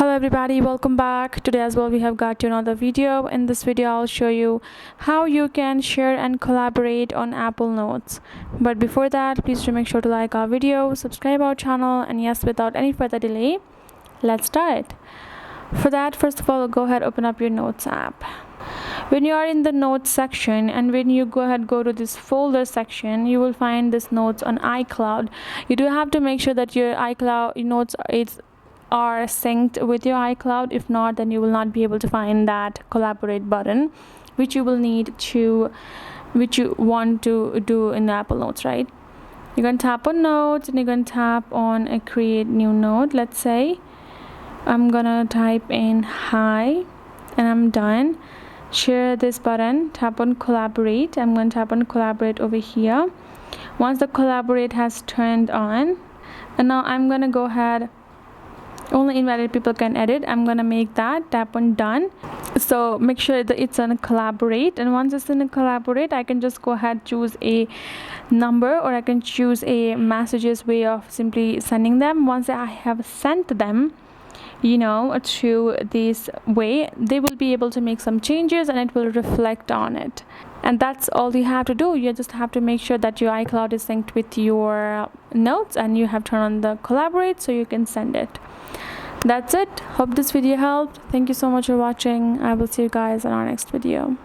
Hello everybody, welcome back. Today as well we have got you another video. In this video I'll show you how you can share and collaborate on Apple Notes. But before that, please do make sure to like our video, subscribe our channel, and yes, without any further delay, let's start. For that, first of all, go ahead, open up your Notes app. When you are in the Notes section and when you go to this folder section, you will find this Notes on iCloud. You do have to make sure that your iCloud notes are synced with your iCloud. If not, then you will not be able to find that collaborate button which you want to do in Apple Notes, right? You're going to tap on Notes and you're going to tap on a create new note. Let's say I'm gonna type in hi and I'm done. Share this button, tap on collaborate. I'm going to tap on collaborate over here. Once the collaborate has turned on, and now I'm gonna go ahead, only invited people can edit. I'm gonna make that, tap on done. So make sure that it's on collaborate, and once it's in collaborate, I can just go ahead, choose a number, or I can choose a messages way of simply sending them. Once I have sent them, through this way, they will be able to make some changes and it will reflect on it. And that's all you have to do. You just have to make sure that your iCloud is synced with your notes and you have turned on the collaborate so you can send it. That's it. Hope this video helped. Thank you so much for watching. I will see you guys in our next video.